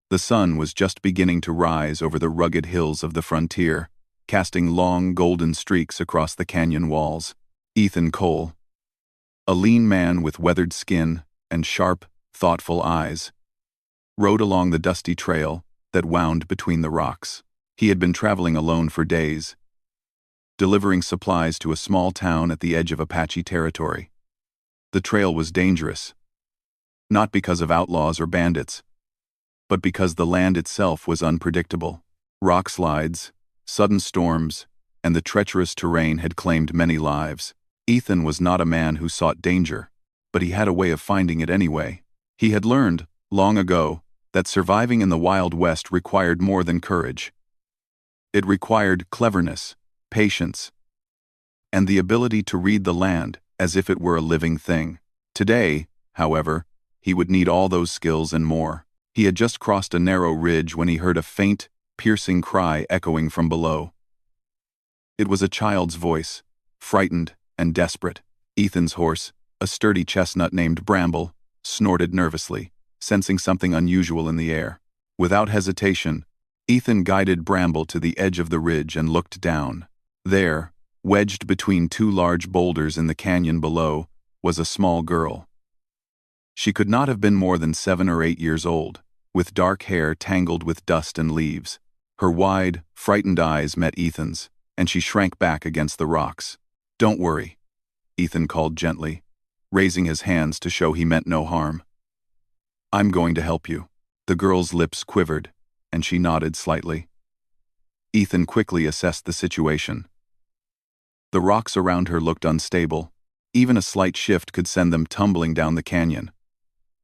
The sun was just beginning to rise over the rugged hills of the frontier, casting long golden streaks across the canyon walls. Ethan Cole, a lean man with weathered skin and sharp, thoughtful eyes, rode along the dusty trail that wound between the rocks. He had been traveling alone for days, delivering supplies to a small town at the edge of Apache territory. The trail was dangerous, not because of outlaws or bandits, but because the land itself was unpredictable. Rock slides, sudden storms, and the treacherous terrain had claimed many lives. Ethan was not a man who sought danger, but he had a way of finding it anyway. He had learned, long ago, that surviving in the Wild West required more than courage. It required cleverness, patience, and the ability to read the land as if it were a living thing. Today, however, he would need all those skills and more. He had just crossed a narrow ridge when he heard a faint, piercing cry echoing from below. It was a child's voice, frightened and desperate. Ethan's horse, a sturdy chestnut named Bramble, snorted nervously, sensing something unusual in the air. Without hesitation, Ethan guided Bramble to the edge of the ridge and looked down. There, wedged between two large boulders in the canyon below, was a small girl. She could not have been more than 7 or 8 years old, with dark hair tangled with dust and leaves. Her wide, frightened eyes met Ethan's, and she shrank back against the rocks. "Don't worry," Ethan called gently, raising his hands to show he meant no harm. "I'm going to help you." The girl's lips quivered, and she nodded slightly. Ethan quickly assessed the situation. The rocks around her looked unstable. Even a slight shift could send them tumbling down the canyon.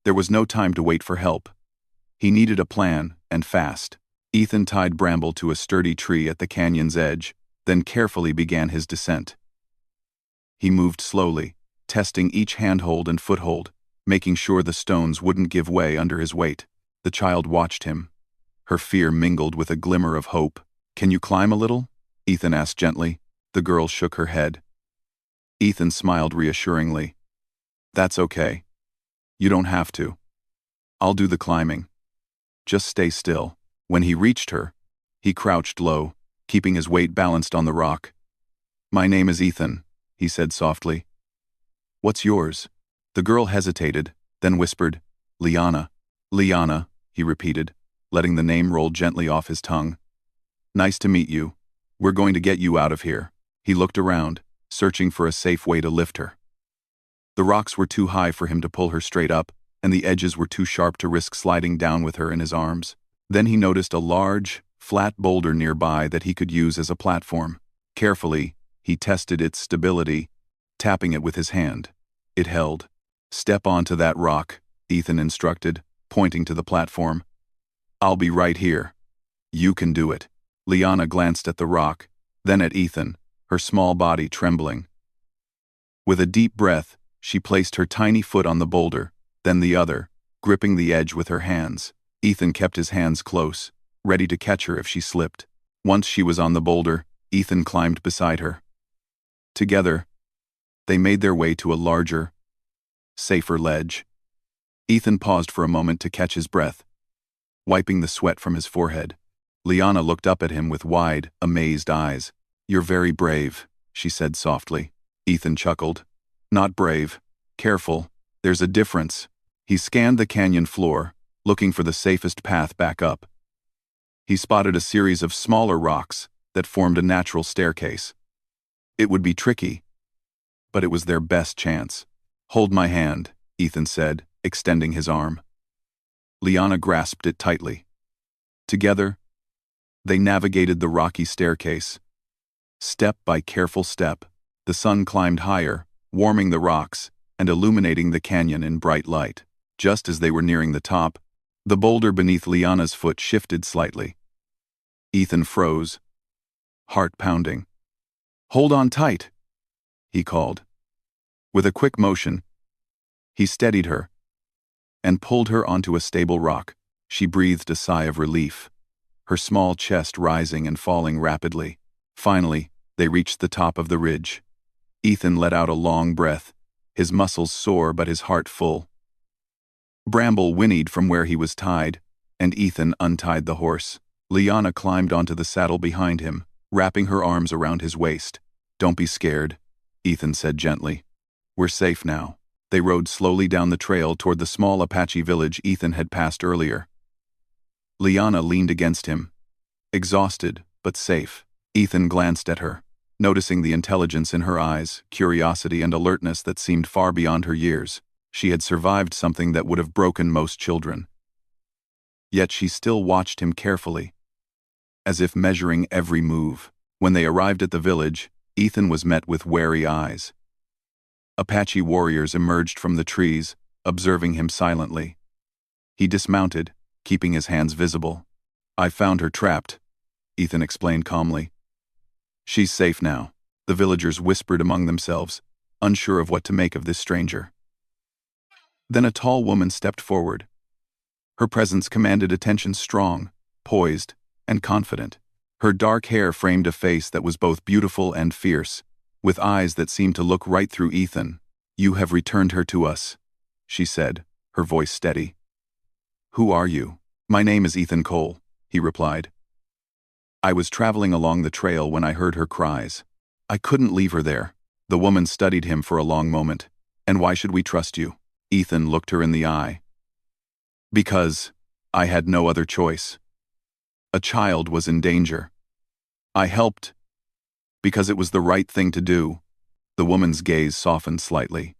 There was no time to wait for help. He needed a plan, and fast. Ethan tied Bramble to a sturdy tree at the canyon's edge, then carefully began his descent. He moved slowly, testing each handhold and foothold, making sure the stones wouldn't give way under his weight. The child watched him, her fear mingled with a glimmer of hope. "Can you climb a little?" Ethan asked gently. The girl shook her head. Ethan smiled reassuringly. "That's okay. You don't have to. I'll do the climbing. Just stay still." When he reached her, he crouched low, keeping his weight balanced on the rock. "My name is Ethan," he said softly. "What's yours?" The girl hesitated, then whispered, "Liana." "Liana," he repeated, letting the name roll gently off his tongue. "Nice to meet you. We're going to get you out of here." He looked around, searching for a safe way to lift her. The rocks were too high for him to pull her straight up, and the edges were too sharp to risk sliding down with her in his arms. Then he noticed a large, flat boulder nearby that he could use as a platform. Carefully, he tested its stability, tapping it with his hand. It held. "Step onto that rock," Ethan instructed, pointing to the platform. "I'll be right here. You can do it." Liana glanced at the rock, then at Ethan, her small body trembling. With a deep breath, she placed her tiny foot on the boulder, then the other, gripping the edge with her hands. Ethan kept his hands close, ready to catch her if she slipped. Once she was on the boulder, Ethan climbed beside her. Together, they made their way to a larger, safer ledge. Ethan paused for a moment to catch his breath, wiping the sweat from his forehead. Liana looked up at him with wide, amazed eyes. "You're very brave," she said softly. Ethan chuckled. "Not brave. Careful. There's a difference." He scanned the canyon floor, looking for the safest path back up. He spotted a series of smaller rocks that formed a natural staircase. It would be tricky, but it was their best chance. "Hold my hand," Ethan said, extending his arm. Liana grasped it tightly. Together, they navigated the rocky staircase. Step by careful step, the sun climbed higher, warming the rocks and illuminating the canyon in bright light. Just as they were nearing the top, the boulder beneath Liana's foot shifted slightly. Ethan froze, heart pounding. "Hold on tight," he called. With a quick motion, he steadied her and pulled her onto a stable rock. She breathed a sigh of relief, her small chest rising and falling rapidly. Finally, they reached the top of the ridge. Ethan let out a long breath, his muscles sore but his heart full. Bramble whinnied from where he was tied, and Ethan untied the horse. Liana climbed onto the saddle behind him, wrapping her arms around his waist. "Don't be scared," Ethan said gently. "We're safe now." They rode slowly down the trail toward the small Apache village Ethan had passed earlier. Liana leaned against him, exhausted but safe. Ethan glanced at her, noticing the intelligence in her eyes, curiosity and alertness that seemed far beyond her years. She had survived something that would have broken most children. Yet she still watched him carefully, as if measuring every move. When they arrived at the village, Ethan was met with wary eyes. Apache warriors emerged from the trees, observing him silently. He dismounted, keeping his hands visible. "I found her trapped," Ethan explained calmly. "She's safe now," the villagers whispered among themselves, unsure of what to make of this stranger. Then a tall woman stepped forward. Her presence commanded attention, strong, poised, and confident. Her dark hair framed a face that was both beautiful and fierce, with eyes that seemed to look right through Ethan. "You have returned her to us," she said, her voice steady. "Who are you?" "My name is Ethan Cole," he replied. "I was traveling along the trail when I heard her cries. I couldn't leave her there." The woman studied him for a long moment. "And why should we trust you?" Ethan looked her in the eye. "Because I had no other choice. A child was in danger. I helped because it was the right thing to do." The woman's gaze softened slightly.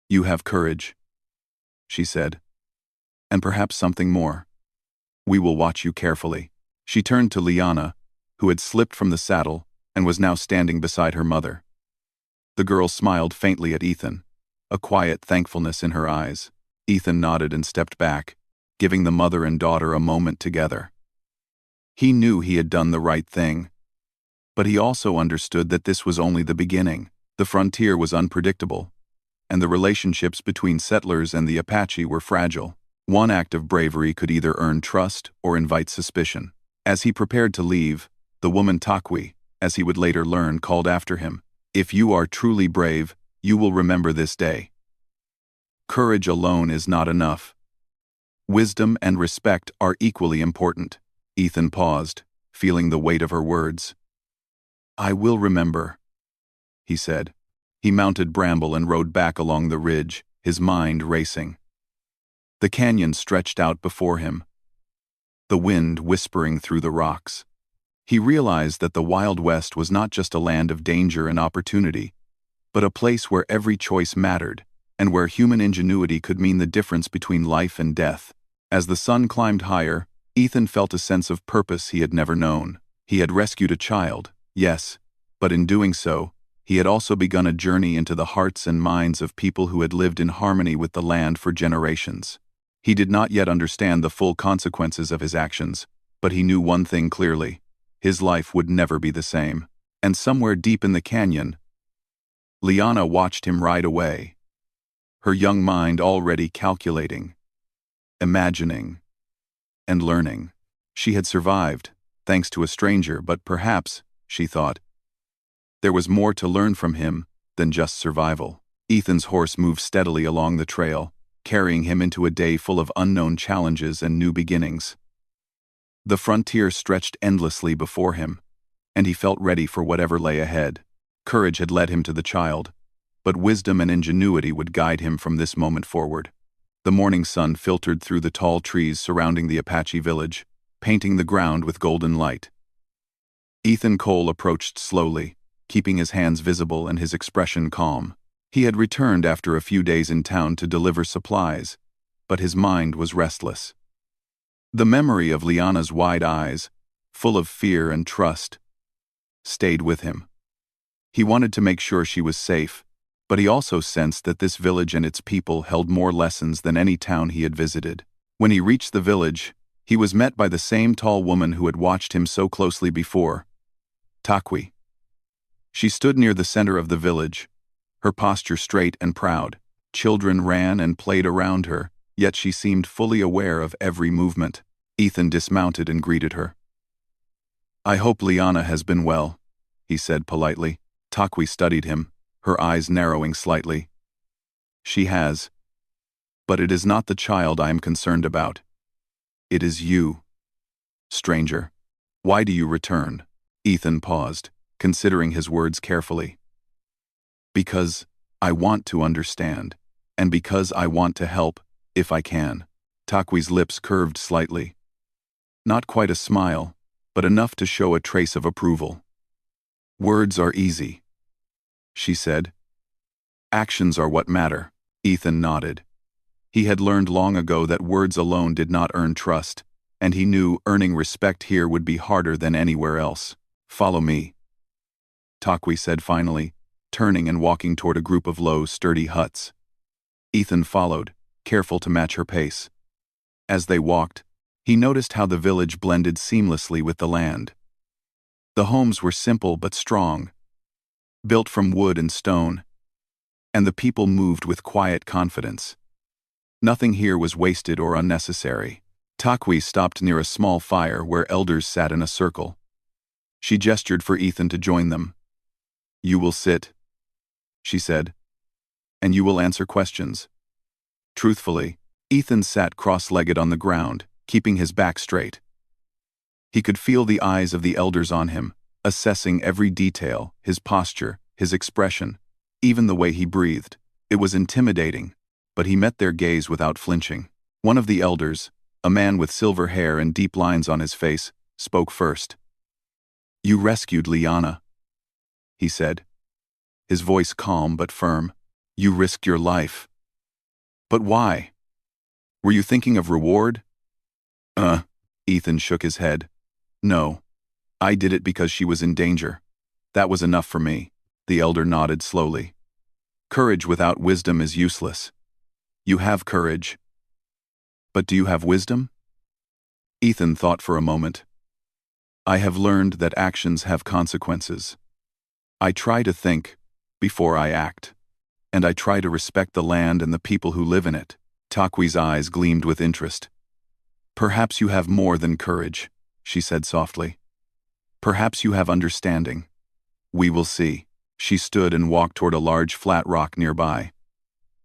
"You have courage," she said, "and perhaps something more. We will watch you carefully." She turned to Liana, who had slipped from the saddle and was now standing beside her mother. The girl smiled faintly at Ethan, a quiet thankfulness in her eyes. Ethan nodded and stepped back, giving the mother and daughter a moment together. He knew he had done the right thing, but he also understood that this was only the beginning. The frontier was unpredictable, and the relationships between settlers and the Apache were fragile. One act of bravery could either earn trust or invite suspicion. As he prepared to leave, the woman Takwi, as he would later learn, called after him. "If you are truly brave, you will remember this day. Courage alone is not enough. Wisdom and respect are equally important." Ethan paused, feeling the weight of her words. "I will remember," he said. He mounted Bramble and rode back along the ridge, his mind racing. The canyon stretched out before him, the wind whispering through the rocks. He realized that the Wild West was not just a land of danger and opportunity, but a place where every choice mattered, and where human ingenuity could mean the difference between life and death. As the sun climbed higher, Ethan felt a sense of purpose he had never known. He had rescued a child, yes, but in doing so, he had also begun a journey into the hearts and minds of people who had lived in harmony with the land for generations. He did not yet understand the full consequences of his actions, but he knew one thing clearly: his life would never be the same. And somewhere deep in the canyon, Liana watched him ride away, her young mind already calculating, imagining, and learning. She had survived, thanks to a stranger, but perhaps, she thought, there was more to learn from him than just survival. Ethan's horse moved steadily along the trail, carrying him into a day full of unknown challenges and new beginnings. The frontier stretched endlessly before him, and he felt ready for whatever lay ahead. Courage had led him to the child, but wisdom and ingenuity would guide him from this moment forward. The morning sun filtered through the tall trees surrounding the Apache village, painting the ground with golden light. Ethan Cole approached slowly, keeping his hands visible and his expression calm. He had returned after a few days in town to deliver supplies, but his mind was restless. The memory of Liana's wide eyes, full of fear and trust, stayed with him. He wanted to make sure she was safe, but he also sensed that this village and its people held more lessons than any town he had visited. When he reached the village, he was met by the same tall woman who had watched him so closely before, Takwi. She stood near the center of the village, her posture straight and proud. Children ran and played around her, yet she seemed fully aware of every movement. Ethan dismounted and greeted her. "I hope Liana has been well," he said politely. Takwi studied him, her eyes narrowing slightly. "She has. But it is not the child I am concerned about. "It is you, stranger. Why do you return?" Ethan paused, considering his words carefully. "Because I want to understand, and because I want to help, if I can." Takwi's lips curved slightly. Not quite a smile, but enough to show a trace of approval. "Words are easy," she said. "Actions are what matter." Ethan nodded. He had learned long ago that words alone did not earn trust, and he knew earning respect here would be harder than anywhere else. "Follow me," Takwi said finally, turning and walking toward a group of low, sturdy huts. Ethan followed, careful to match her pace. As they walked, he noticed how the village blended seamlessly with the land. The homes were simple but strong, built from wood and stone, and the people moved with quiet confidence. Nothing here was wasted or unnecessary. Takwi stopped near a small fire where elders sat in a circle. She gestured for Ethan to join them. "You will sit," she said, "and you will answer questions." Truthfully, Ethan sat cross-legged on the ground, keeping his back straight. He could feel the eyes of the elders on him, assessing every detail, his posture, his expression, even the way he breathed. It was intimidating, but he met their gaze without flinching. One of the elders, a man with silver hair and deep lines on his face, spoke first. "You rescued Liana," he said, his voice calm but firm. "You risked your life. But why? Were you thinking of reward?" Ethan shook his head. "No. I did it because she was in danger. That was enough for me." The elder nodded slowly. "Courage without wisdom is useless. You have courage. But do you have wisdom?" Ethan thought for a moment. "I have learned that actions have consequences. I try to think before I act, and I try to respect the land and the people who live in it." Takwi's eyes gleamed with interest. "Perhaps you have more than courage," she said softly. "Perhaps you have understanding. We will see." She stood and walked toward a large flat rock nearby.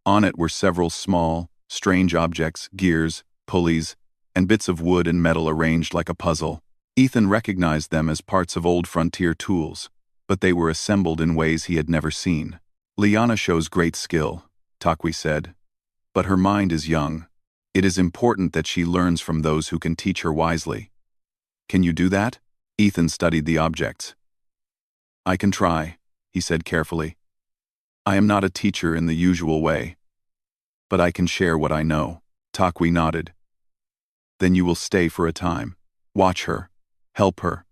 On it were several small, strange objects, gears, pulleys, and bits of wood and metal arranged like a puzzle. Ethan recognized them as parts of old frontier tools, but they were assembled in ways he had never seen. "Liana shows great skill," Takwi said, "but her mind is young. It is important that she learns from those who can teach her wisely." "Can you do that?" Ethan studied the objects. "I can try," he said carefully. "I am not a teacher in the usual way, but I can share what I know." Takwi nodded. "Then you will stay for a time. Watch her. Help her.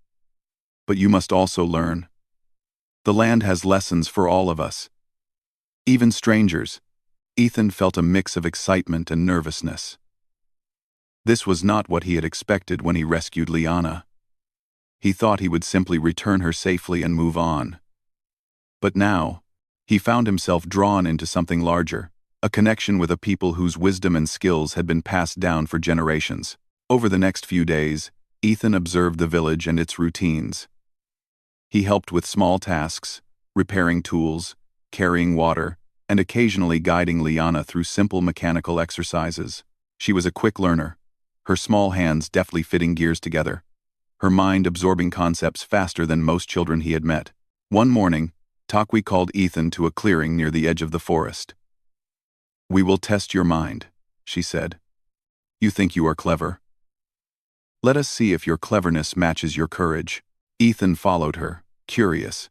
But you must also learn. The land has lessons for all of us. Even strangers." Ethan felt a mix of excitement and nervousness. This was not what he had expected when he rescued Liana. He thought he would simply return her safely and move on. But now, he found himself drawn into something larger, a connection with a people whose wisdom and skills had been passed down for generations. Over the next few days, Ethan observed the village and its routines. He helped with small tasks, repairing tools, carrying water, and occasionally guiding Liana through simple mechanical exercises. She was a quick learner, her small hands deftly fitting gears together, her mind absorbing concepts faster than most children he had met. One morning, Takwi called Ethan to a clearing near the edge of the forest. "We will test your mind," she said. "You think you are clever. Let us see if your cleverness matches your courage." Ethan followed her, curious.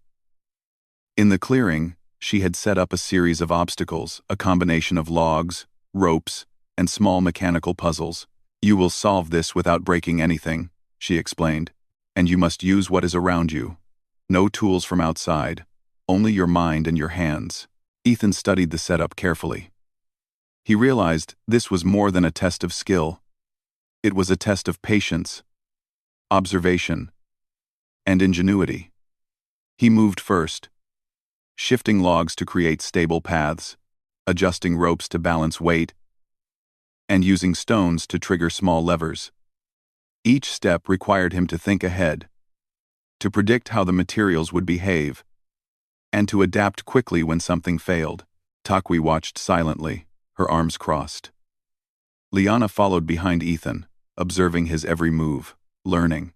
In the clearing, she had set up a series of obstacles, a combination of logs, ropes, and small mechanical puzzles. "You will solve this without breaking anything," she explained, "and you must use what is around you. No tools from outside, only your mind and your hands." Ethan studied the setup carefully. He realized this was more than a test of skill. It was a test of patience, observation, and ingenuity. He moved first, shifting logs to create stable paths, adjusting ropes to balance weight, and using stones to trigger small levers. Each step required him to think ahead, to predict how the materials would behave, and to adapt quickly when something failed. Takwi watched silently, her arms crossed. Liana followed behind Ethan, observing his every move, learning.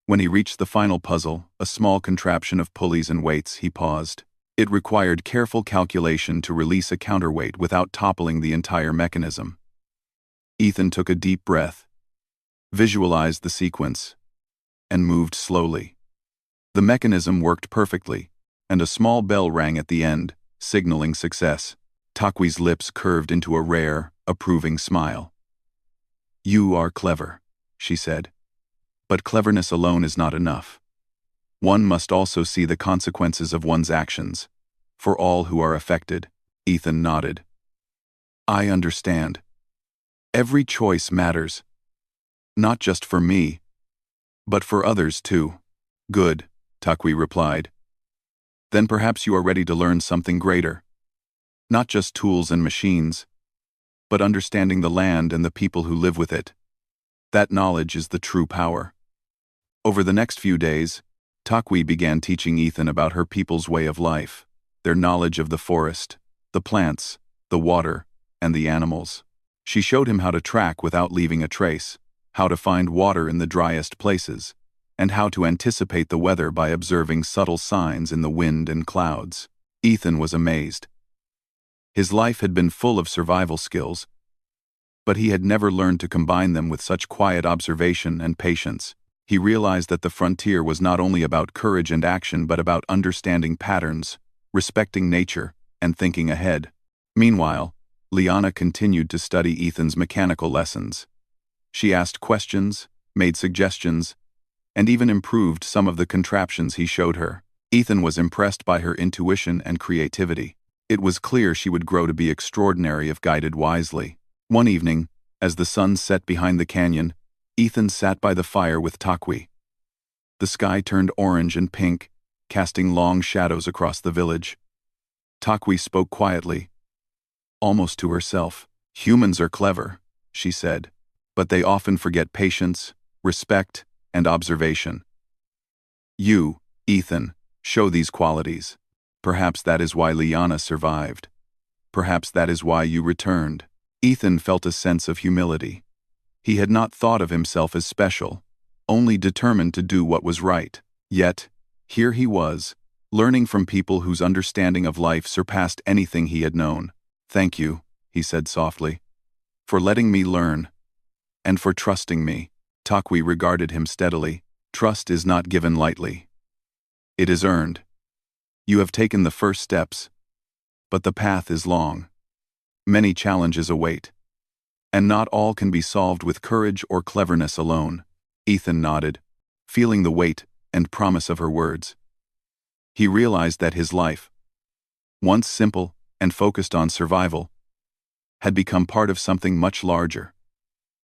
When he reached the final puzzle, a small contraption of pulleys and weights, he paused. It required careful calculation to release a counterweight without toppling the entire mechanism. Ethan took a deep breath, visualized the sequence, and moved slowly. The mechanism worked perfectly, and a small bell rang at the end, signaling success. Takwi's lips curved into a rare, approving smile. "You are clever," she said. "But cleverness alone is not enough. One must also see the consequences of one's actions. For all who are affected." Ethan nodded. "I understand. Every choice matters. Not just for me, but for others too." "Good," Takwi replied. "Then perhaps you are ready to learn something greater. Not just tools and machines, but understanding the land and the people who live with it. That knowledge is the true power." Over the next few days, Takwi began teaching Ethan about her people's way of life, their knowledge of the forest, the plants, the water, and the animals. She showed him how to track without leaving a trace, how to find water in the driest places, and how to anticipate the weather by observing subtle signs in the wind and clouds. Ethan was amazed. His life had been full of survival skills, but he had never learned to combine them with such quiet observation and patience. He realized that the frontier was not only about courage and action but about understanding patterns, respecting nature, and thinking ahead. Meanwhile, Liana continued to study Ethan's mechanical lessons. She asked questions, made suggestions, and even improved some of the contraptions he showed her. Ethan was impressed by her intuition and creativity. It was clear she would grow to be extraordinary if guided wisely. One evening, as the sun set behind the canyon, Ethan sat by the fire with Takwi. The sky turned orange and pink, casting long shadows across the village. Takwi spoke quietly, almost to herself. "Humans are clever," she said, "but they often forget patience, respect, and observation. You, Ethan, show these qualities. Perhaps that is why Liana survived. Perhaps that is why you returned." Ethan felt a sense of humility. He had not thought of himself as special, only determined to do what was right. Yet, here he was, learning from people whose understanding of life surpassed anything he had known. "Thank you," he said softly, "for letting me learn, and for trusting me." Takwi regarded him steadily. "Trust is not given lightly. It is earned. You have taken the first steps, but the path is long. Many challenges await, and not all can be solved with courage or cleverness alone." Ethan nodded, feeling the weight and promise of her words. He realized that his life, once simple and focused on survival, had become part of something much larger.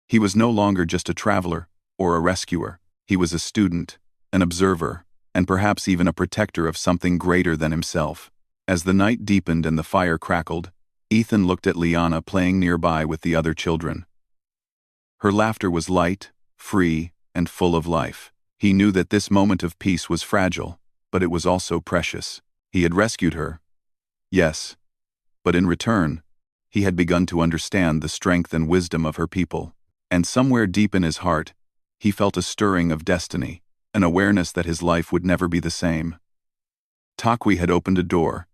He was no longer just a traveler or a rescuer. He was a student, an observer, and perhaps even a protector of something greater than himself. As the night deepened and the fire crackled, Ethan looked at Liana playing nearby with the other children. Her laughter was light, free, and full of life. He knew that this moment of peace was fragile, but it was also precious. He had rescued her, yes, but in return, he had begun to understand the strength and wisdom of her people. And somewhere deep in his heart, he felt a stirring of destiny, an awareness that his life would never be the same. Takwi had opened a door,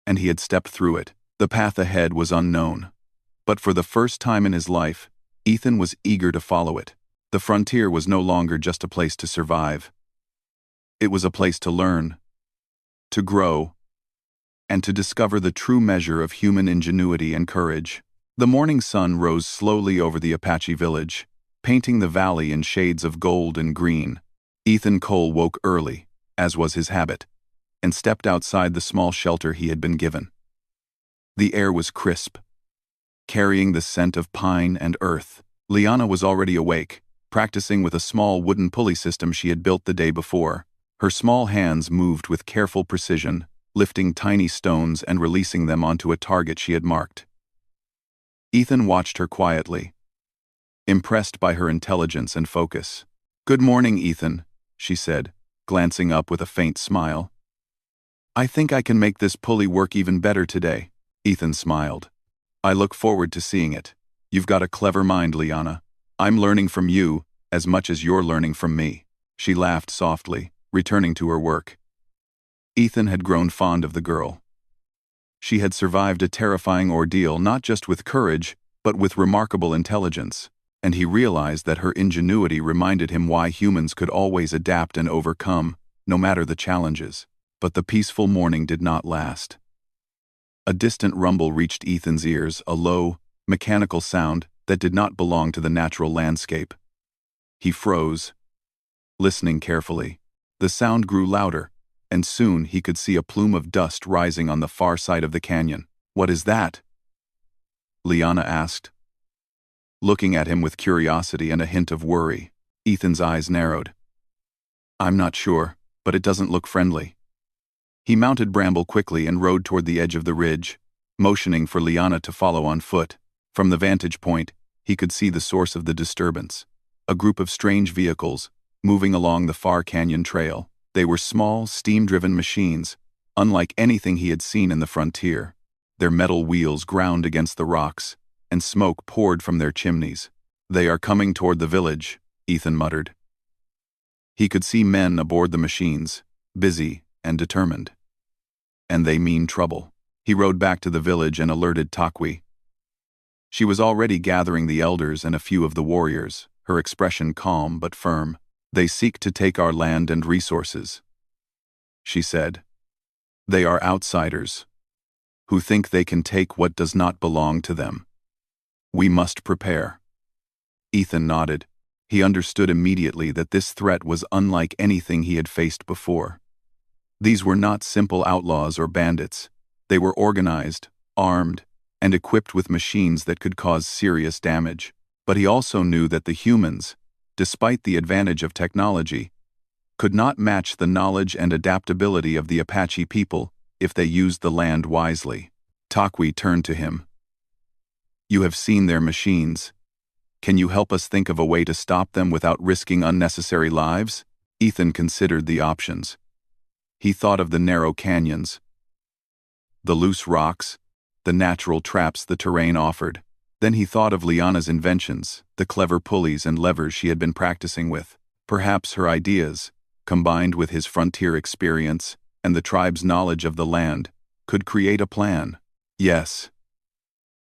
and he had stepped through it. The path ahead was unknown, but for the first time in his life, Ethan was eager to follow it. The frontier was no longer just a place to survive. It was a place to learn, to grow, and to discover the true measure of human ingenuity and courage. The morning sun rose slowly over the Apache village, painting the valley in shades of gold and green. Ethan Cole woke early, as was his habit, and stepped outside the small shelter he had been given. The air was crisp, carrying the scent of pine and earth. Liana was already awake, practicing with a small wooden pulley system she had built the day before. Her small hands moved with careful precision, lifting tiny stones and releasing them onto a target she had marked. Ethan watched her quietly, impressed by her intelligence and focus. "Good morning, Ethan," she said, glancing up with a faint smile. "I think I can make this pulley work even better today." Ethan smiled. "I look forward to seeing it. You've got a clever mind, Liana. I'm learning from you as much as you're learning from me. She laughed softly, returning to her work. Ethan had grown fond of the girl. She had survived a terrifying ordeal not just with courage, but with remarkable intelligence, and he realized that her ingenuity reminded him why humans could always adapt and overcome, no matter the challenges. But the peaceful morning did not last. A distant rumble reached Ethan's ears, a low, mechanical sound that did not belong to the natural landscape. He froze, listening carefully. The sound grew louder, and soon he could see a plume of dust rising on the far side of the canyon. "What is that?" Liana asked, looking at him with curiosity and a hint of worry. Ethan's eyes narrowed. "I'm not sure, but it doesn't look friendly." He mounted Bramble quickly and rode toward the edge of the ridge, motioning for Liana to follow on foot. From the vantage point, he could see the source of the disturbance. A group of strange vehicles, moving along the far canyon trail. They were small, steam-driven machines, unlike anything he had seen in the frontier. Their metal wheels ground against the rocks, and smoke poured from their chimneys. "They are coming toward the village," Ethan muttered. He could see men aboard the machines, busy and determined. "And they mean trouble." He rode back to the village and alerted Takwi. She was already gathering the elders and a few of the warriors, her expression calm but firm. "They seek to take our land and resources," she said. "They are outsiders, who think they can take what does not belong to them. We must prepare." Ethan nodded. He understood immediately that this threat was unlike anything he had faced before. These were not simple outlaws or bandits. They were organized, armed, and equipped with machines that could cause serious damage. But he also knew that the humans, despite the advantage of technology, could not match the knowledge and adaptability of the Apache people if they used the land wisely. Takwi turned to him. "You have seen their machines. Can you help us think of a way to stop them without risking unnecessary lives?" Ethan considered the options. He thought of the narrow canyons, the loose rocks, the natural traps the terrain offered. Then he thought of Liana's inventions, the clever pulleys and levers she had been practicing with. Perhaps her ideas, combined with his frontier experience and the tribe's knowledge of the land, could create a plan. "Yes,"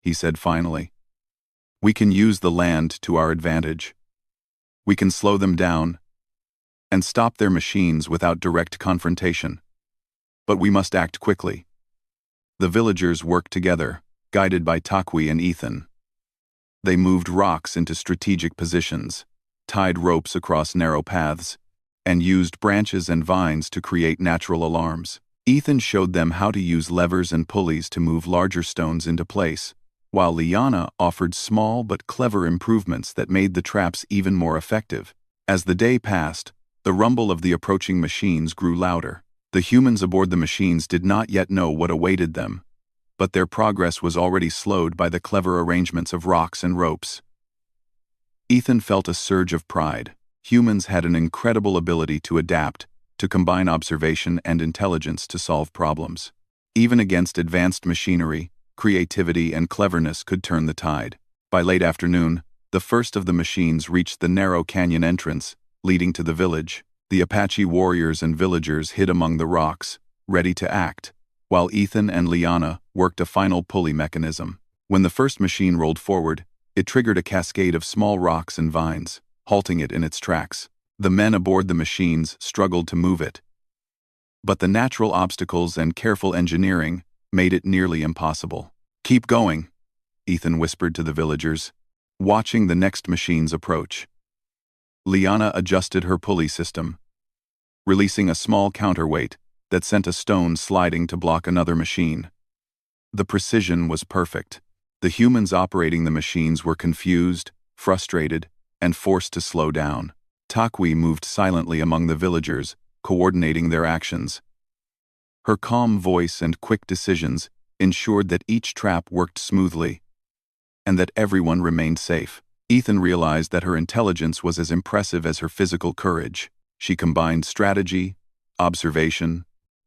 he said finally. "We can use the land to our advantage. We can slow them down and stop their machines without direct confrontation. But we must act quickly." The villagers worked together, guided by Takwi and Ethan. They moved rocks into strategic positions, tied ropes across narrow paths, and used branches and vines to create natural alarms. Ethan showed them how to use levers and pulleys to move larger stones into place, while Liana offered small but clever improvements that made the traps even more effective. As the day passed, the rumble of the approaching machines grew louder. The humans aboard the machines did not yet know what awaited them, but their progress was already slowed by the clever arrangements of rocks and ropes. Ethan felt a surge of pride. Humans had an incredible ability to adapt, to combine observation and intelligence to solve problems. Even against advanced machinery, creativity and cleverness could turn the tide. By late afternoon, the first of the machines reached the narrow canyon entrance, leading to the village. The Apache warriors and villagers hid among the rocks, ready to act, while Ethan and Liana worked a final pulley mechanism. When the first machine rolled forward, it triggered a cascade of small rocks and vines, halting it in its tracks. The men aboard the machines struggled to move it, but the natural obstacles and careful engineering made it nearly impossible. "Keep going," Ethan whispered to the villagers, watching the next machines approach. Liana adjusted her pulley system, releasing a small counterweight that sent a stone sliding to block another machine. The precision was perfect. The humans operating the machines were confused, frustrated, and forced to slow down. Takwi moved silently among the villagers, coordinating their actions. Her calm voice and quick decisions ensured that each trap worked smoothly and that everyone remained safe. Ethan realized that her intelligence was as impressive as her physical courage. She combined strategy, observation,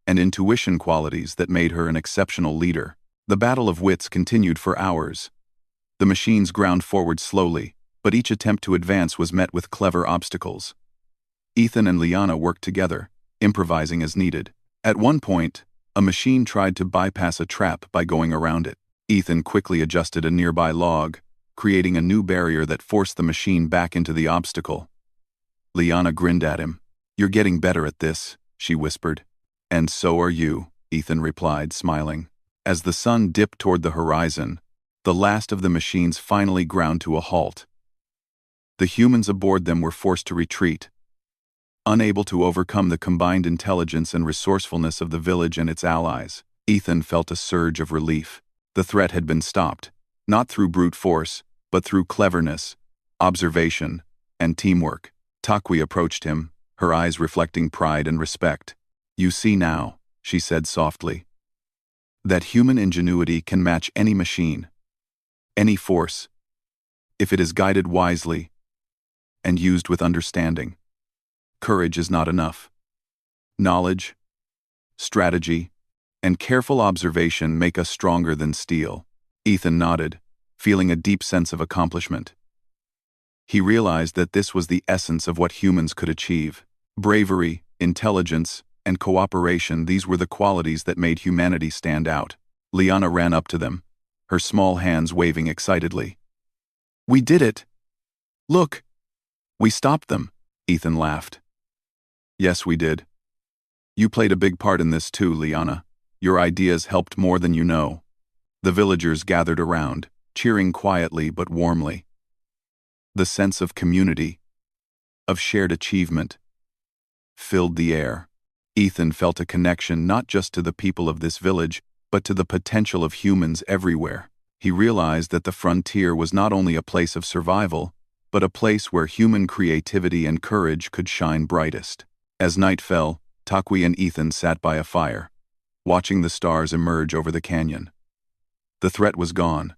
and intuition qualities that made her an exceptional leader. The battle of wits continued for hours. The machines ground forward slowly, but each attempt to advance was met with clever obstacles. Ethan and Liana worked together, improvising as needed. At one point, a machine tried to bypass a trap by going around it. Ethan quickly adjusted a nearby log, creating a new barrier that forced the machine back into the obstacle. Liana grinned at him. "You're getting better at this," she whispered. "And so are you," Ethan replied, smiling. As the sun dipped toward the horizon, the last of the machines finally ground to a halt. The humans aboard them were forced to retreat, unable to overcome the combined intelligence and resourcefulness of the village and its allies. Ethan felt a surge of relief. The threat had been stopped, not through brute force, but through cleverness, observation, and teamwork. Takwi approached him, her eyes reflecting pride and respect. "You see now," she said softly, "that human ingenuity can match any machine, any force, if it is guided wisely and used with understanding. Courage is not enough. Knowledge, strategy, and careful observation make us stronger than steel." Ethan nodded, feeling a deep sense of accomplishment. He realized that this was the essence of what humans could achieve. Bravery, intelligence, and cooperation, these were the qualities that made humanity stand out. Liana ran up to them, her small hands waving excitedly. "We did it! Look! We stopped them," Ethan laughed. "Yes, we did. You played a big part in this too, Liana. Your ideas helped more than you know." The villagers gathered around, cheering quietly but warmly. The sense of community, of shared achievement, filled the air. Ethan felt a connection not just to the people of this village, but to the potential of humans everywhere. He realized that the frontier was not only a place of survival, but a place where human creativity and courage could shine brightest. As night fell, Takwi and Ethan sat by a fire, watching the stars emerge over the canyon. The threat was gone,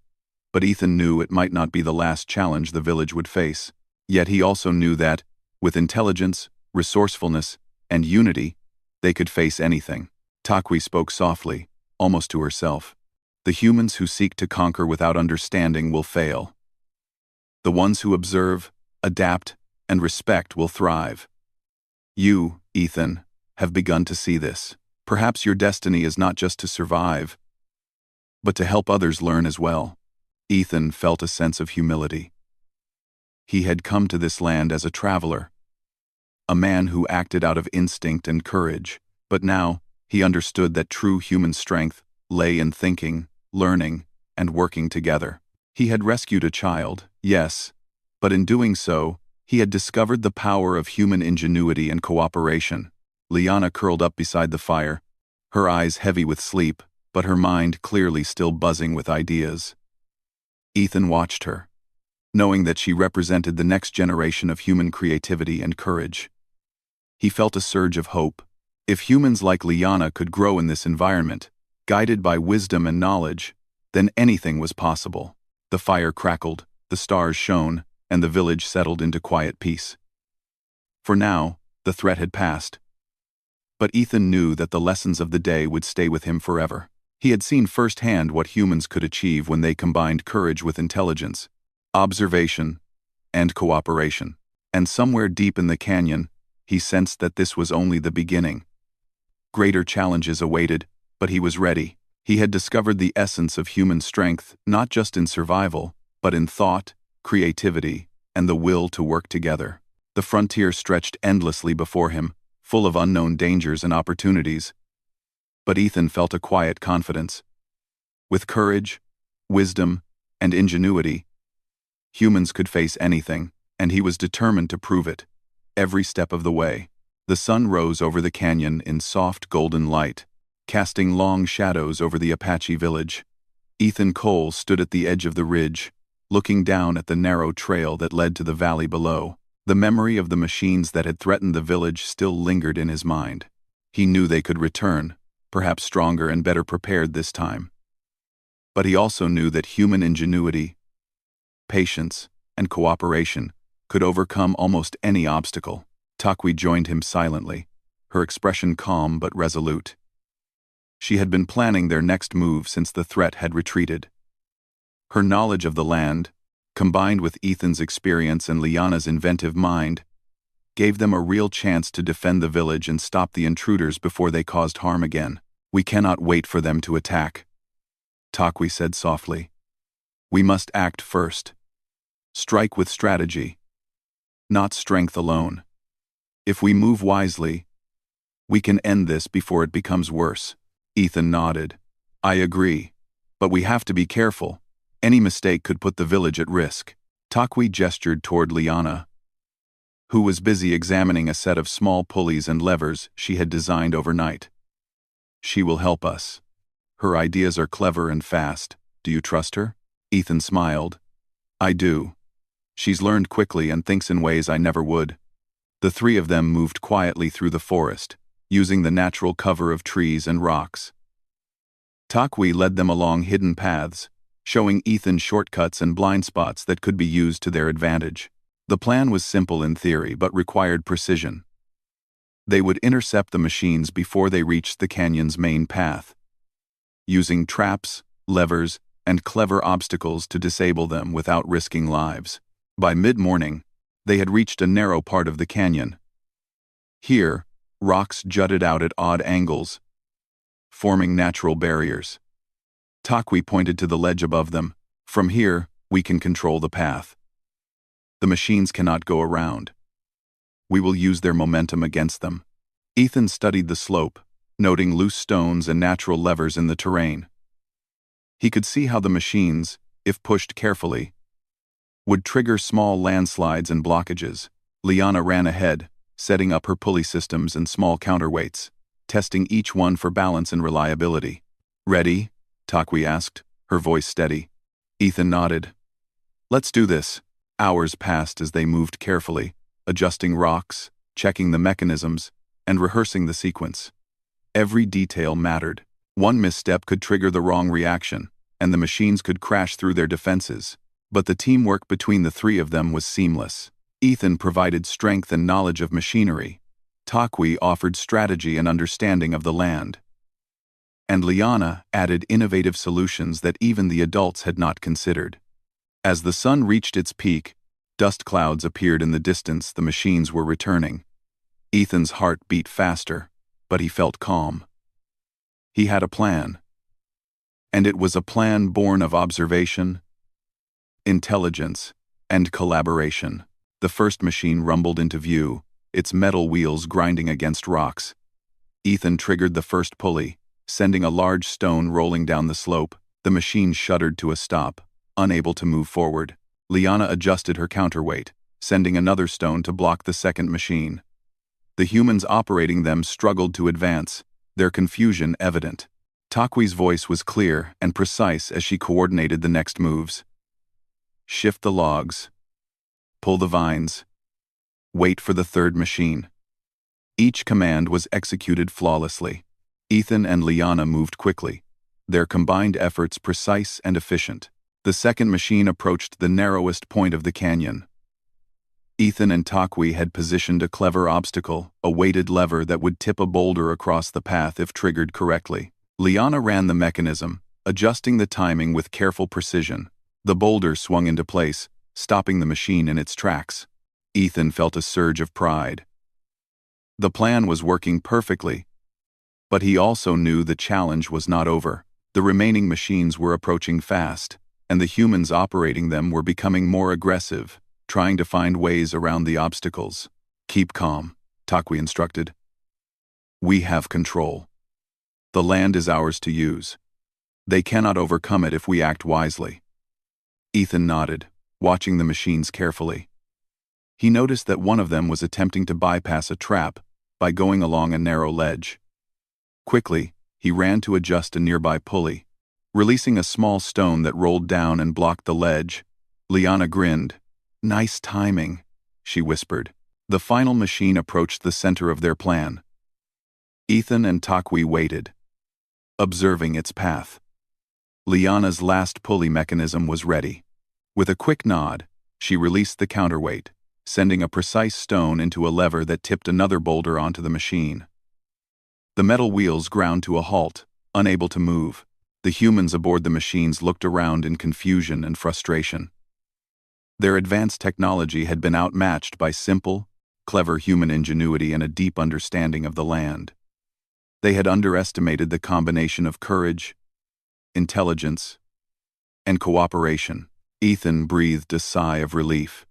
but Ethan knew it might not be the last challenge the village would face. Yet he also knew that, with intelligence, resourcefulness, and unity, they could face anything. Takwi spoke softly, almost to herself. "The humans who seek to conquer without understanding will fail. The ones who observe, adapt, and respect will thrive. You, Ethan, have begun to see this. Perhaps your destiny is not just to survive, but to help others learn as well." Ethan felt a sense of humility. He had come to this land as a traveler, a man who acted out of instinct and courage, but now he understood that true human strength lay in thinking, learning, and working together. He had rescued a child, yes, but in doing so, he had discovered the power of human ingenuity and cooperation. Liana curled up beside the fire, her eyes heavy with sleep, but her mind clearly still buzzing with ideas. Ethan watched her, knowing that she represented the next generation of human creativity and courage. He felt a surge of hope. If humans like Liana could grow in this environment, guided by wisdom and knowledge, then anything was possible. The fire crackled, the stars shone, and the village settled into quiet peace. For now, the threat had passed. But Ethan knew that the lessons of the day would stay with him forever. He had seen firsthand what humans could achieve when they combined courage with intelligence, observation, and cooperation. And somewhere deep in the canyon, he sensed that this was only the beginning. Greater challenges awaited, but he was ready. He had discovered the essence of human strength not just in survival, but in thought, creativity, and the will to work together. The frontier stretched endlessly before him, full of unknown dangers and opportunities. But Ethan felt a quiet confidence. With courage, wisdom, and ingenuity, humans could face anything, and he was determined to prove it. Every step of the way, the sun rose over the canyon in soft golden light, casting long shadows over the Apache village. Ethan Cole stood at the edge of the ridge, looking down at the narrow trail that led to the valley below. The memory of the machines that had threatened the village still lingered in his mind. He knew they could return, perhaps stronger and better prepared this time. But he also knew that human ingenuity, patience, and cooperation could overcome almost any obstacle. Takwi joined him silently, her expression calm but resolute. She had been planning their next move since the threat had retreated. Her knowledge of the land, combined with Ethan's experience and Liana's inventive mind, gave them a real chance to defend the village and stop the intruders before they caused harm again. "We cannot wait for them to attack," Takwi said softly. "We must act first. Strike with strategy, not strength alone. If we move wisely, we can end this before it becomes worse." Ethan nodded. "I agree, but we have to be careful. Any mistake could put the village at risk." Takwi gestured toward Liana, who was busy examining a set of small pulleys and levers she had designed overnight. "She will help us. Her ideas are clever and fast. Do you trust her?" Ethan smiled. "I do. She's learned quickly and thinks in ways I never would." The three of them moved quietly through the forest, using the natural cover of trees and rocks. Takwi led them along hidden paths, showing Ethan shortcuts and blind spots that could be used to their advantage. The plan was simple in theory but required precision. They would intercept the machines before they reached the canyon's main path, using traps, levers, and clever obstacles to disable them without risking lives. By mid-morning, they had reached a narrow part of the canyon. Here, rocks jutted out at odd angles, forming natural barriers. Takwi pointed to the ledge above them. "From here, we can control the path. The machines cannot go around. We will use their momentum against them." Ethan studied the slope, noting loose stones and natural levers in the terrain. He could see how the machines, if pushed carefully, would trigger small landslides and blockages. Liana ran ahead, setting up her pulley systems and small counterweights, testing each one for balance and reliability. "Ready?" Takwi asked, her voice steady. Ethan nodded. "Let's do this." Hours passed as they moved carefully, adjusting rocks, checking the mechanisms, and rehearsing the sequence. Every detail mattered. One misstep could trigger the wrong reaction, and the machines could crash through their defenses. But the teamwork between the three of them was seamless. Ethan provided strength and knowledge of machinery. Takwi offered strategy and understanding of the land. And Liana added innovative solutions that even the adults had not considered. As the sun reached its peak, dust clouds appeared in the distance. The machines were returning. Ethan's heart beat faster, but he felt calm. He had a plan. And it was a plan born of observation, intelligence, and collaboration. The first machine rumbled into view, its metal wheels grinding against rocks. Ethan triggered the first pulley, sending a large stone rolling down the slope. The machine shuddered to a stop, unable to move forward. Liana adjusted her counterweight, sending another stone to block the second machine. The humans operating them struggled to advance, their confusion evident. Takwi's voice was clear and precise as she coordinated the next moves. "Shift the logs. Pull the vines. Wait for the third machine." Each command was executed flawlessly. Ethan and Liana moved quickly, their combined efforts precise and efficient. The second machine approached the narrowest point of the canyon. Ethan and Takwi had positioned a clever obstacle, a weighted lever that would tip a boulder across the path if triggered correctly. Liana ran the mechanism, adjusting the timing with careful precision. The boulder swung into place, stopping the machine in its tracks. Ethan felt a surge of pride. The plan was working perfectly, but he also knew the challenge was not over. The remaining machines were approaching fast, and the humans operating them were becoming more aggressive, trying to find ways around the obstacles. "Keep calm," Takwi instructed. "We have control. The land is ours to use. They cannot overcome it if we act wisely." Ethan nodded, watching the machines carefully. He noticed that one of them was attempting to bypass a trap by going along a narrow ledge. Quickly, he ran to adjust a nearby pulley, releasing a small stone that rolled down and blocked the ledge. Liana grinned. "Nice timing," she whispered. The final machine approached the center of their plan. Ethan and Takwi waited, observing its path. Liana's last pulley mechanism was ready. With a quick nod, she released the counterweight, sending a precise stone into a lever that tipped another boulder onto the machine. The metal wheels ground to a halt, unable to move. The humans aboard the machines looked around in confusion and frustration. Their advanced technology had been outmatched by simple, clever human ingenuity and a deep understanding of the land. They had underestimated the combination of courage, intelligence, and cooperation. Ethan breathed a sigh of relief.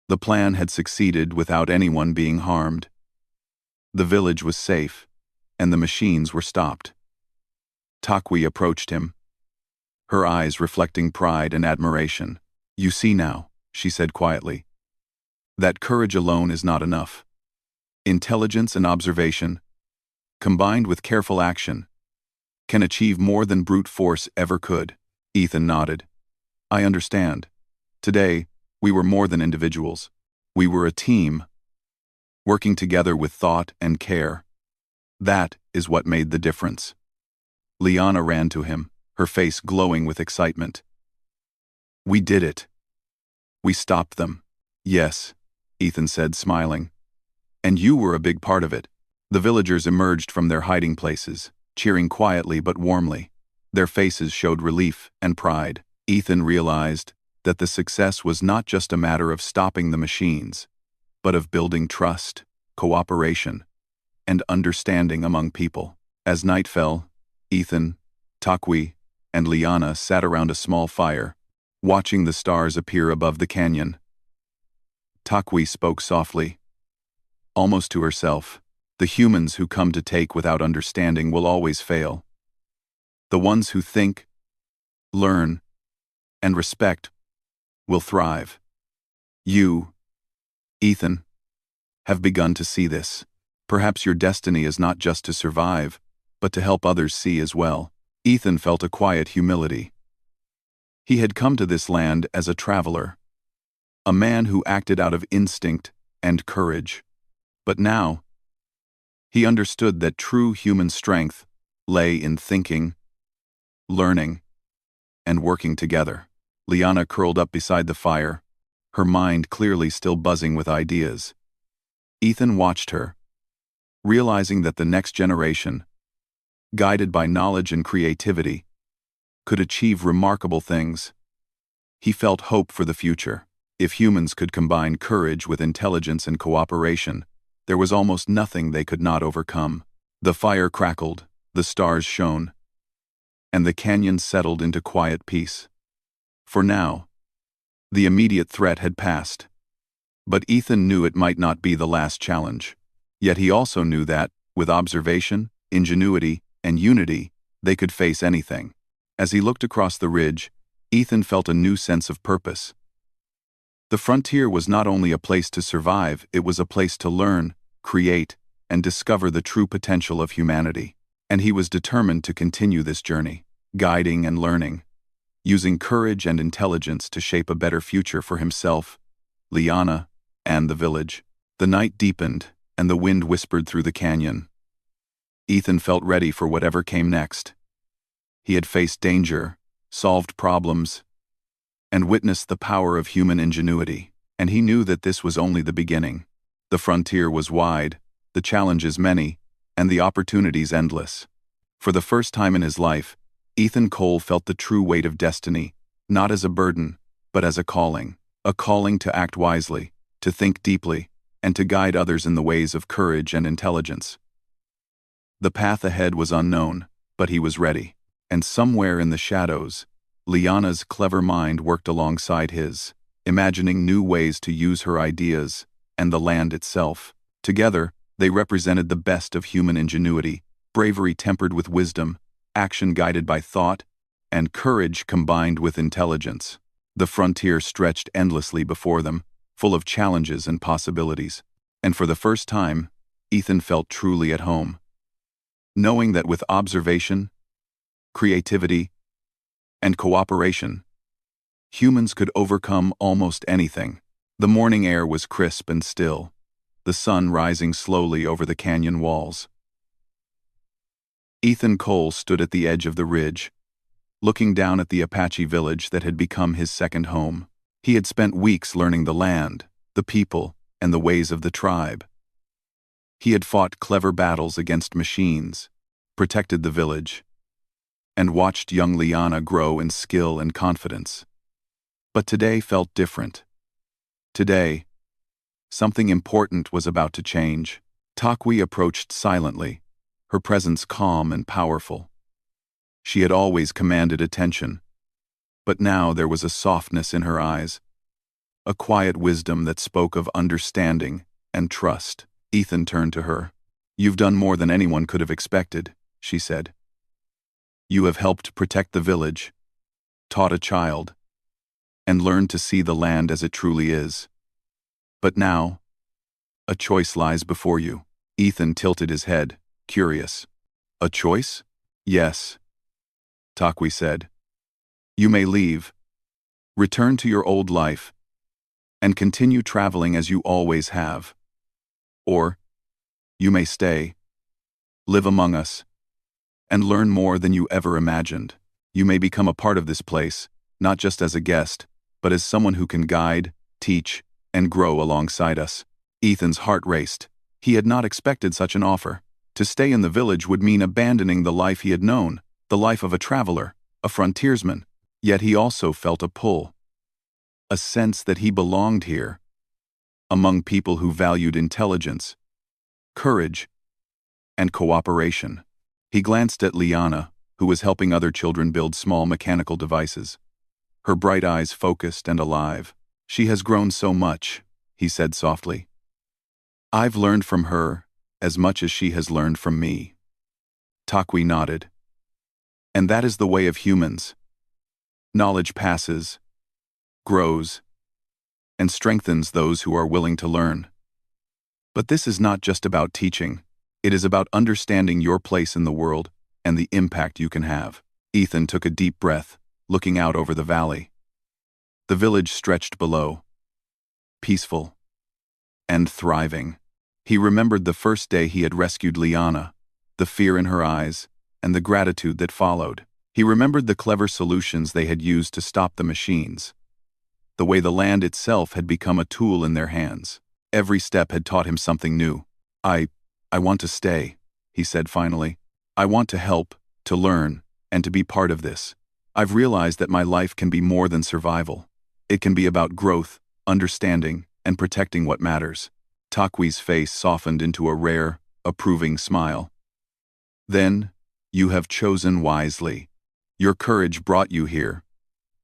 The plan had succeeded without anyone being harmed. The village was safe, and the machines were stopped. Takwi approached him, her eyes reflecting pride and admiration. "You see now," she said quietly, "that courage alone is not enough. Intelligence and observation, combined with careful action, can achieve more than brute force ever could." Ethan nodded. "I understand. Today, we were more than individuals. We were a team, working together with thought and care. That is what made the difference." Liana ran to him, her face glowing with excitement. "We did it. We stopped them." "Yes," Ethan said, smiling. "And you were a big part of it." The villagers emerged from their hiding places, cheering quietly but warmly. Their faces showed relief and pride. Ethan realized that the success was not just a matter of stopping the machines, but of building trust, cooperation, and understanding among people. As night fell, Ethan, Takwi, and Liana sat around a small fire, watching the stars appear above the canyon. Takwi spoke softly, almost to herself. "The humans who come to take without understanding will always fail. The ones who think, learn, and respect will thrive. You, Ethan, have begun to see this. Perhaps your destiny is not just to survive, but to help others see as well." Ethan felt a quiet humility. He had come to this land as a traveler, a man who acted out of instinct and courage. But now, he understood that true human strength lay in thinking, learning, and working together. Liana curled up beside the fire, her mind clearly still buzzing with ideas. Ethan watched her, realizing that the next generation, guided by knowledge and creativity, could achieve remarkable things. He felt hope for the future. If humans could combine courage with intelligence and cooperation, there was almost nothing they could not overcome. The fire crackled, the stars shone, and the canyon settled into quiet peace. For now, the immediate threat had passed. But Ethan knew it might not be the last challenge. Yet he also knew that, with observation, ingenuity, and unity, they could face anything. As he looked across the ridge, Ethan felt a new sense of purpose. The frontier was not only a place to survive, it was a place to learn, create, and discover the true potential of humanity. And he was determined to continue this journey, guiding and learning, using courage and intelligence to shape a better future for himself, Liana, and the village. The night deepened, and the wind whispered through the canyon. Ethan felt ready for whatever came next. He had faced danger, solved problems, and witnessed the power of human ingenuity, and he knew that this was only the beginning. The frontier was wide, the challenges many, and the opportunities endless. For the first time in his life, Ethan Cole felt the true weight of destiny, not as a burden, but as a calling to act wisely, to think deeply, and to guide others in the ways of courage and intelligence. The path ahead was unknown, but he was ready. And somewhere in the shadows, Liana's clever mind worked alongside his, imagining new ways to use her ideas and the land itself. Together, they represented the best of human ingenuity, bravery tempered with wisdom, action guided by thought, and courage combined with intelligence. The frontier stretched endlessly before them, full of challenges and possibilities. And for the first time, Ethan felt truly at home, knowing that with observation, creativity, and cooperation, humans could overcome almost anything. The morning air was crisp and still, the sun rising slowly over the canyon walls. Ethan Cole stood at the edge of the ridge, looking down at the Apache village that had become his second home. He had spent weeks learning the land, the people, and the ways of the tribe. He had fought clever battles against machines, protected the village, and watched young Liana grow in skill and confidence. But today felt different. Today, something important was about to change. Takwi approached silently, her presence calm and powerful. She had always commanded attention, but now there was a softness in her eyes, a quiet wisdom that spoke of understanding and trust. Ethan turned to her. "You've done more than anyone could have expected," she said. "You have helped protect the village, taught a child, and learned to see the land as it truly is. But now, a choice lies before you." Ethan tilted his head, curious. "A choice?" "Yes," Takwi said. "You may leave, return to your old life, and continue traveling as you always have. Or, you may stay, live among us, and learn more than you ever imagined. You may become a part of this place, not just as a guest, but as someone who can guide, teach, and grow alongside us." Ethan's heart raced. He had not expected such an offer. To stay in the village would mean abandoning the life he had known, the life of a traveler, a frontiersman. Yet he also felt a pull, a sense that he belonged here, among people who valued intelligence, courage, and cooperation. He glanced at Liana, who was helping other children build small mechanical devices. Her bright eyes focused and alive. "She has grown so much," he said softly. "I've learned from her as much as she has learned from me." Takwi nodded. "And that is the way of humans. Knowledge passes, grows, and strengthens those who are willing to learn. But this is not just about teaching. It is about understanding your place in the world and the impact you can have." Ethan took a deep breath, looking out over the valley. The village stretched below, peaceful and thriving. He remembered the first day he had rescued Liana, the fear in her eyes, and the gratitude that followed. He remembered the clever solutions they had used to stop the machines, the way the land itself had become a tool in their hands. Every step had taught him something new. I want to stay," he said finally. "I want to help, to learn, and to be part of this. I've realized that my life can be more than survival. It can be about growth, understanding, and protecting what matters." Takwi's face softened into a rare, approving smile. "Then, you have chosen wisely. Your courage brought you here,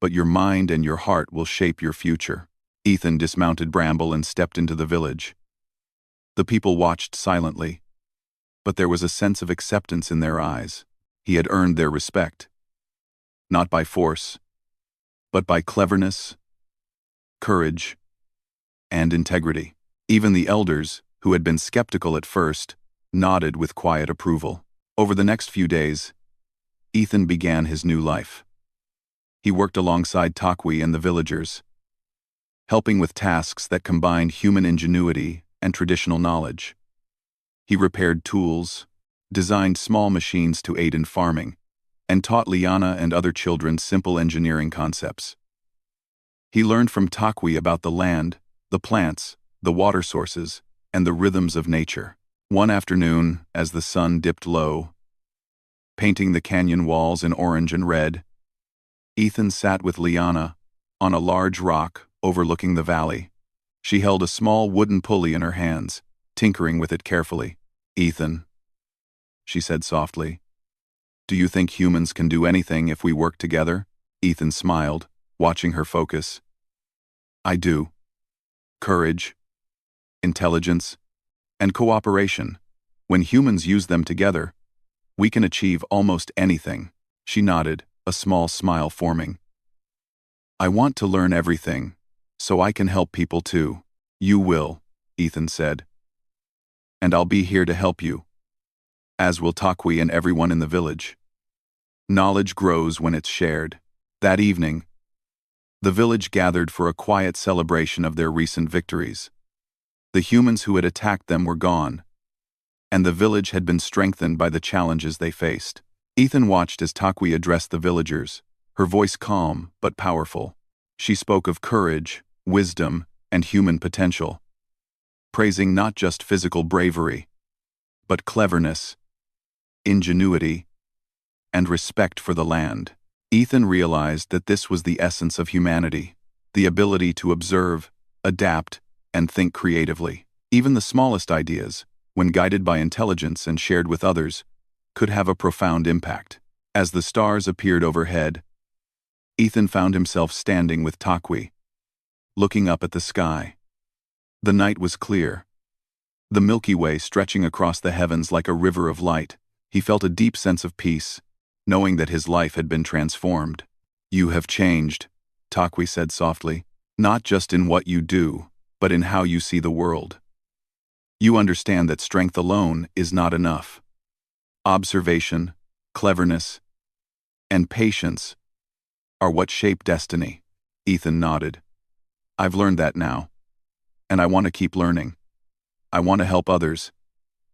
but your mind and your heart will shape your future." Ethan dismounted Bramble and stepped into the village. The people watched silently, but there was a sense of acceptance in their eyes. He had earned their respect, not by force, but by cleverness, courage, and integrity. Even the elders, who had been skeptical at first, nodded with quiet approval. Over the next few days, Ethan began his new life. He worked alongside Takwi and the villagers, helping with tasks that combined human ingenuity and traditional knowledge. He repaired tools, designed small machines to aid in farming, and taught Liana and other children simple engineering concepts. He learned from Takwi about the land, the plants, the water sources, and the rhythms of nature. One afternoon, as the sun dipped low, painting the canyon walls in orange and red, Ethan sat with Liana on a large rock overlooking the valley. She held a small wooden pulley in her hands, tinkering with it carefully. "Ethan," she said softly, "do you think humans can do anything if we work together?" Ethan smiled, watching her focus. "I do. Courage, intelligence, and cooperation. When humans use them together, we can achieve almost anything." She nodded, a small smile forming. "I want to learn everything, so I can help people too." "You will," Ethan said. "And I'll be here to help you, as will Takwi and everyone in the village. Knowledge grows when it's shared." That evening, the village gathered for a quiet celebration of their recent victories. The humans who had attacked them were gone, and the village had been strengthened by the challenges they faced. Ethan watched as Takwi addressed the villagers, her voice calm but powerful. She spoke of courage, wisdom, and human potential, praising not just physical bravery, but cleverness, ingenuity, and respect for the land. Ethan realized that this was the essence of humanity, the ability to observe, adapt, and think creatively. Even the smallest ideas, when guided by intelligence and shared with others, could have a profound impact. As the stars appeared overhead, Ethan found himself standing with Takwi, looking up at the sky. The night was clear, the Milky Way stretching across the heavens like a river of light. He felt a deep sense of peace, knowing that his life had been transformed. "You have changed," Takwi said softly, "not just in what you do, but in how you see the world. You understand that strength alone is not enough. Observation, cleverness, and patience are what shape destiny." Ethan nodded. "I've learned that now, and I want to keep learning. I want to help others,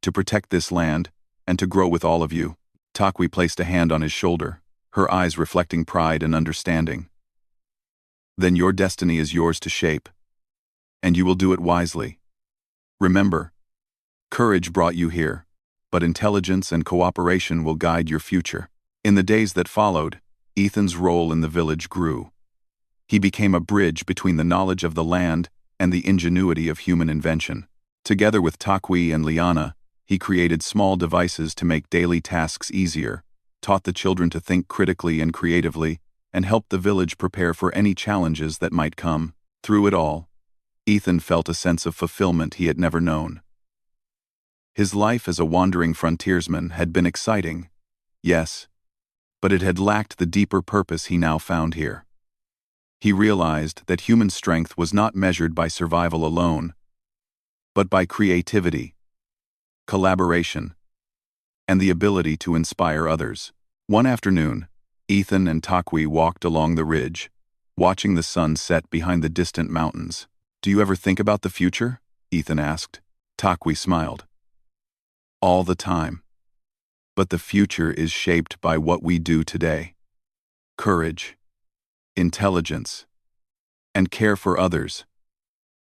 to protect this land, and to grow with all of you." Takwi placed a hand on his shoulder, her eyes reflecting pride and understanding. "Then your destiny is yours to shape, and you will do it wisely. Remember, courage brought you here, but intelligence and cooperation will guide your future." In the days that followed, Ethan's role in the village grew. He became a bridge between the knowledge of the land and the ingenuity of human invention. Together with Takwi and Liana, he created small devices to make daily tasks easier, taught the children to think critically and creatively, and helped the village prepare for any challenges that might come. Through it all, Ethan felt a sense of fulfillment he had never known. His life as a wandering frontiersman had been exciting, yes, but it had lacked the deeper purpose he now found here. He realized that human strength was not measured by survival alone, but by creativity, collaboration, and the ability to inspire others. One afternoon, Ethan and Takwi walked along the ridge, watching the sun set behind the distant mountains. "Do you ever think about the future?" Ethan asked. Takwi smiled. "All the time. But the future is shaped by what we do today. Courage, intelligence, and care for others.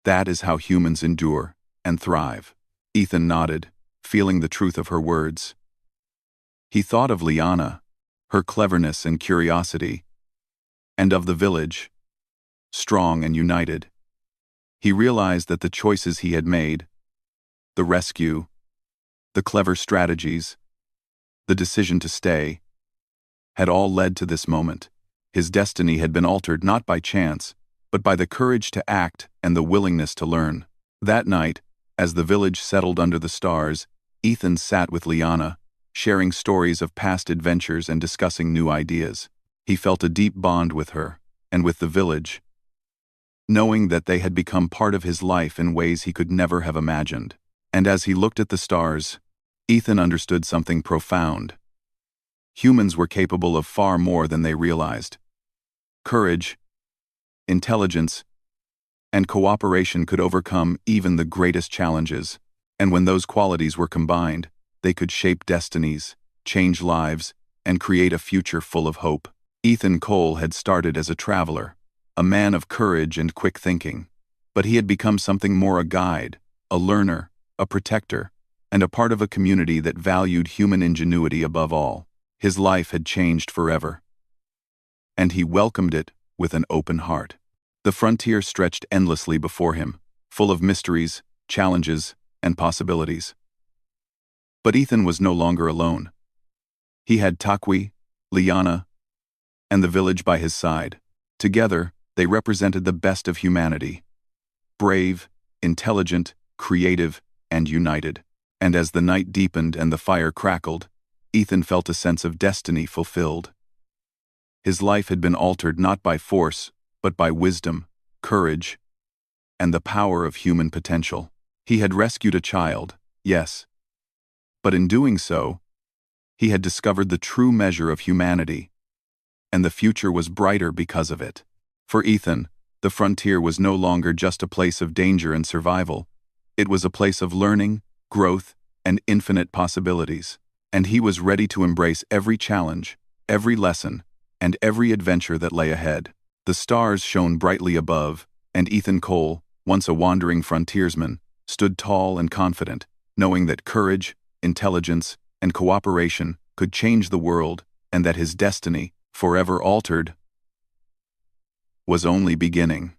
That is how humans endure and thrive." Ethan nodded, feeling the truth of her words. He thought of Liana, her cleverness and curiosity, and of the village, strong and united. He realized that the choices he had made, the rescue, the clever strategies, the decision to stay, had all led to this moment. His destiny had been altered not by chance, but by the courage to act and the willingness to learn. That night, as the village settled under the stars, Ethan sat with Liana, sharing stories of past adventures and discussing new ideas. He felt a deep bond with her, and with the village, knowing that they had become part of his life in ways he could never have imagined. And as he looked at the stars, Ethan understood something profound. Humans were capable of far more than they realized. Courage, intelligence, and cooperation could overcome even the greatest challenges, and when those qualities were combined, they could shape destinies, change lives, and create a future full of hope. Ethan Cole had started as a traveler, a man of courage and quick thinking, but he had become something more: a guide, a learner, a protector, and a part of a community that valued human ingenuity above all. His life had changed forever, and he welcomed it with an open heart. The frontier stretched endlessly before him, full of mysteries, challenges, and possibilities. But Ethan was no longer alone. He had Takwi, Liana, and the village by his side. Together, they represented the best of humanity: brave, intelligent, creative, and united. And as the night deepened and the fire crackled, Ethan felt a sense of destiny fulfilled. His life had been altered not by force, but by wisdom, courage, and the power of human potential. He had rescued a child, yes, but in doing so, he had discovered the true measure of humanity, and the future was brighter because of it. For Ethan, the frontier was no longer just a place of danger and survival. It was a place of learning, growth, and infinite possibilities. And he was ready to embrace every challenge, every lesson, and every adventure that lay ahead. The stars shone brightly above, and Ethan Cole, once a wandering frontiersman, stood tall and confident, knowing that courage, intelligence, and cooperation could change the world, and that his destiny, forever altered, was only beginning.